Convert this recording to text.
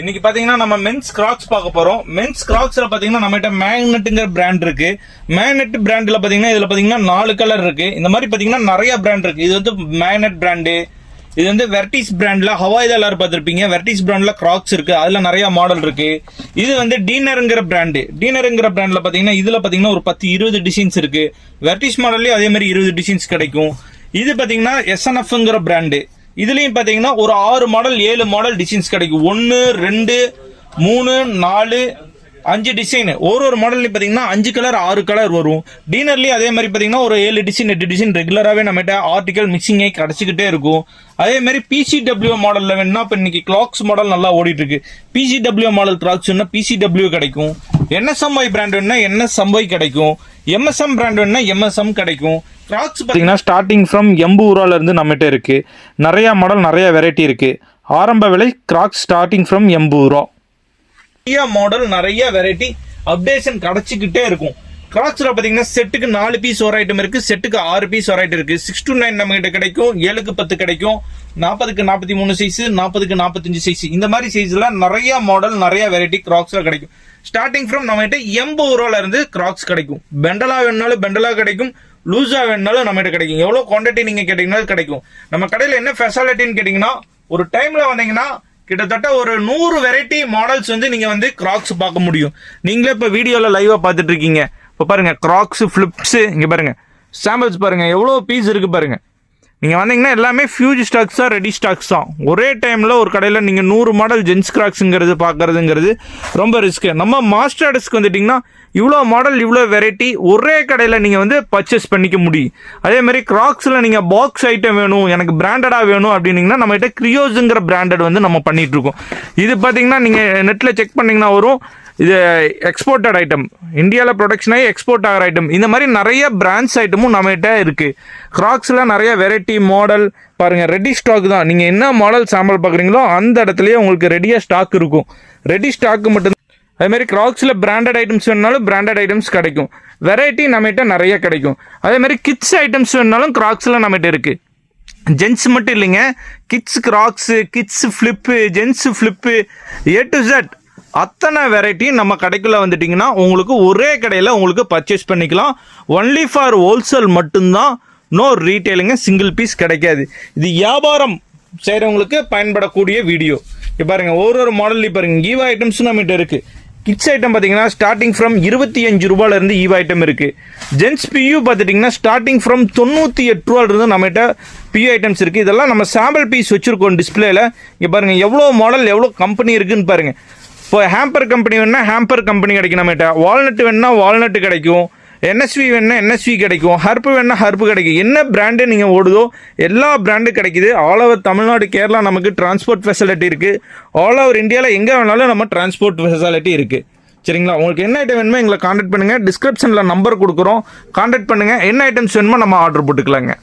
இன்னைக்கு பாத்தீங்கன்னா நம்ம மென்ஸ் கிராக்ஸ் பார்க்க போறோம். மென்ஸ் கிராக்ஸ்ல பாத்தீங்கன்னா நம்மகிட்ட மேக்னெட்ங்கிற பிராண்ட் இருக்கு. மேக்னெட் பிராண்ட்ல பாத்தீங்கன்னா இதுல பாத்தீங்கன்னா 4 கலர் இருக்கு. இந்த மாதிரி பாத்தீங்கன்னா நிறைய பிராண்ட் இருக்கு. இது வந்து மேக்னெட் பிராண்டு. இது வந்து வெர்டிஸ் பிராண்ட்ல ஹவாய் எல்லாரும் பார்த்திருப்பீங்க. வெர்டிஸ் பிராண்ட்ல கிராக்ஸ் இருக்கு. அதுல நிறைய மாடல் இருக்கு. இது வந்து டீனருங்கிற பிராண்டு. டீனருங்கிற பிராண்ட்ல பாத்தீங்கன்னா இதுல பாத்தீங்கன்னா ஒரு 10-20 டிசைன்ஸ் இருக்கு. வெர்டிஸ் மாடல்லயும் அதே மாதிரி 20 டிசைன்ஸ் கிடைக்கும். இது பாத்தீங்கன்னா SNFங்கிற பிராண்டு. இதுலயும் பாத்தீங்கன்னா ஒரு 6 மாடல் 7 மாடல் டிசைன்ஸ் கிடைக்கும். 1 2 3 4 5 டிசைன். ஒரு மாடல்லையும் பாத்தீங்கன்னா 5 கலர் 6 கலர் வரும். டீனர்லயும் அதே மாதிரி பாத்தீங்கன்னா ஒரு 7 டிசைன் 8 டிசைன் ரெகுலராகவே நம்மகிட்ட ஆர்டிகல் மிக்சிங் ஆகி கிடைச்சிக்கிட்டே இருக்கும். அதே மாதிரி PCW மாடல்ல வேணும்னா இப்ப இன்னைக்கு கிளாக்ஸ் மாடல் நல்லா ஓடிட்டு இருக்கு. PCW மாடல் கிளாக்ஸ் PCW கிடைக்கும். NSMY பிராண்ட் வேணும்னா NSMY கிடைக்கும். MSM பிராண்ட் வேணும்னா MSM கிடைக்கும். கிராக்ஸ் பாத்தீங்கன்னா ஸ்டார்டிங் ஃப்ரம் 80 ரூபாயில இருந்து நம்மகிட்ட இருக்கு. நிறைய மாடல் நிறைய வெரைட்டி இருக்கு. ஆரம்ப விலை கிராக்ஸ் ஸ்டார்டிங் ஃப்ரம் 80 ரூபா. நிறைய மாடல் நிறைய வெரைட்டி அப்டேஷன் கிடைச்சிக்கிட்டே இருக்கும். கிராக்ஸ்ல பாத்தீங்கன்னா செட்டுக்கு 4 பீஸ் ஒரு ஐட்டம் இருக்கு. செட்டுக்கு 6 பீஸ் ஒரு ஐட்டம் இருக்கு. 6 to 9 நம்ம கிட்ட கிடைக்கும். 7க்கு 10 கிடைக்கும். 40க்கு 43 சைஸ், 40க்கு 45 சைஸ். இந்த மாதிரி சைஸ்ல நிறைய மாடல் நிறைய வெரைட்டி கிராக்ஸ்ல கிடைக்கும். ஸ்டார்டிங் ஃப்ரம் நம்ம கிட்ட 80 ரூபாயில இருந்து கிராக்ஸ் கிடைக்கும். பெண்டலா வேணும்னாலும் பெண்டலா கிடைக்கும். லூஸா வேணும்னாலும் நம்ம கிட்ட கிடைக்கும். எவ்வளவு குவான்டிட்டி நீங்க கேட்டீங்கன்னாலும் கிடைக்கும். நம்ம கடையில என்ன ஸ்பெஷாலிட்டின்னு கேட்டீங்கன்னா ஒரு டைம்ல வந்தீங்கன்னா கிட்டத்தட்ட ஒரு 100 வெரைட்டி மாடல்ஸ் வந்து நீங்க வந்து கிராக்ஸ் பார்க்க முடியும். நீங்களே இப்ப வீடியோல லைவா பார்த்துட்டு இருக்கீங்க. இப்ப பாருங்க கிராக்ஸ் பிளிப்ஸ் இங்க பாருங்க சாம்பிள்ஸ் பாருங்க எவ்வளவு பீஸ் இருக்கு பாருங்க. நீங்க வந்தீங்கன்னா எல்லாமே ஃபியூஜ் ஸ்டாக்ஸா ரெடி ஸ்டாக்ஸ் தான். ஒரே டைம்ல ஒரு கடையில நீங்க 100 மாடல் ஜென்ஸ் கிராக்ஸ்ங்கிறது பாக்குறதுங்கிறது ரொம்ப ரிஸ்க். நம்ம மாஸ்டர்ஸ்க்கு வந்துட்டீங்கன்னா இவ்வளோ மாடல் இவ்வளோ வெரைட்டி ஒரே கடையில் நீங்கள் வந்து பர்ச்சேஸ் பண்ணிக்க முடியும். அதே மாதிரி கிராக்ஸில் நீங்கள் பாக்ஸ் ஐட்டம் வேணும் எனக்கு பிராண்டடாக வேணும் அப்படின்னீங்கன்னா நம்மகிட்ட கிரியோஸுங்கிற பிராண்டட் வந்து நம்ம பண்ணிட்டு இருக்கோம். இது பார்த்தீங்கன்னா நீங்கள் நெட்டில் செக் பண்ணிங்கன்னா வரும். இது எக்ஸ்போர்ட்டட் ஐட்டம், இந்தியாவில் ப்ரொடக்ஷன் ஆகி எக்ஸ்போர்ட் ஆகிற ஐட்டம். இந்த மாதிரி நிறைய பிராண்ட்ஸ் ஐட்டமும் நம்மகிட்ட இருக்குது. கிராக்ஸில் நிறைய வெரைட்டி மாடல் பாருங்கள். ரெடி ஸ்டாக் தான். நீங்கள் என்ன மாடல் சாம்பிள் பார்க்குறீங்களோ அந்த இடத்துலையே உங்களுக்கு ரெடியாக ஸ்டாக் இருக்கும். ரெடி ஸ்டாக்கு மட்டும். அதே மாதிரி கிராக்ஸில் பிராண்டட் ஐட்டம்ஸ் வேணுனாலும் பிராண்டட் ஐட்டம்ஸ் கிடைக்கும். வெரைட்டி நம்மகிட்ட நிறைய கிடைக்கும். அதே மாதிரி கிட்ஸ் ஐட்டம்ஸ் வேணுனாலும் கிராக்ஸில் நம்மகிட்ட இருக்குது. ஜென்ஸ் மட்டும் இல்லைங்க, kids crocs, kids flip, gents flip, A to Z அத்தனை வெரைட்டியும் நம்ம கடைக்குள்ள வந்துட்டிங்கன்னா உங்களுக்கு ஒரே கடையில் உங்களுக்கு பர்ச்சேஸ் பண்ணிக்கலாம். ஒன்லி ஃபார் ஹோல்சேல் மட்டும்தான். நோ ரீட்டெயிலுங்க. சிங்கிள் பீஸ் கிடைக்காது. இது வியாபாரம் செய்கிறவங்களுக்கு பயன்படக்கூடிய வீடியோ. இப்போ பாருங்க ஒரு மாடல்லையும் பாருங்க ஈவா ஐட்டம்ஸ் நம்மகிட்ட இருக்கு. கிட்ஸ் ஐட்டம் பார்த்தீங்கன்னா ஸ்டார்டிங் ஃப்ரம் 25 ரூபாயில இருந்து ஈவா ஐட்டம் இருக்கு. ஜென்ஸ் PU பார்த்துட்டிங்கன்னா ஸ்டார்டிங் ஃப்ரம் 98 ரூபாயில இருந்து நம்மகிட்ட PU ஐட்டம்ஸ் இருக்கு. இதெல்லாம் நம்ம சாம்பிள் பீஸ் வச்சிருக்கோம் டிஸ்பிளேல. இங்கே பாருங்க எவ்வளோ மாடல் எவ்வளோ கம்பெனி இருக்குன்னு பாருங்க. இப்போ ஹேம்பர் கம்பெனி வேணுன்னா ஹேம்பர் கம்பெனி கிடைக்கும் நம்மகிட்ட. வால்நட் வேணுன்னா வால்நட் கிடைக்கும். NSV வேணுன்னா NSV கிடைக்கும். ஹர்ப்பு வேணுன்னா ஹர்ப்பு கிடைக்கும். என்ன பிராண்டு நீங்கள் ஓடுதோ எல்லா பிராண்டும் கிடைக்குது. ஆல் ஓவர் தமிழ்நாடு கேரளா நமக்கு டிரான்ஸ்போர்ட் ஃபெசிலிட்டி இருக்குது. ஆல் ஓவர் இந்தியாவில் எங்கே வேணாலும் நம்ம டிரான்ஸ்போர்ட் ஃபெசிலிட்டி இருக்குது. சரிங்களா? உங்களுக்கு என்ன ஐட்டம் வேணுமோ எங்களை கான்டாக்ட் பண்ணுங்கள். டிஸ்கிரிப்ஷனில் நம்பர் கொடுக்குறோம். கான்டாக்ட் பண்ணுங்கள். என்ன ஐட்டம்ஸ் வேணுமோ நம்ம ஆர்டர் போட்டுக்கலாங்க.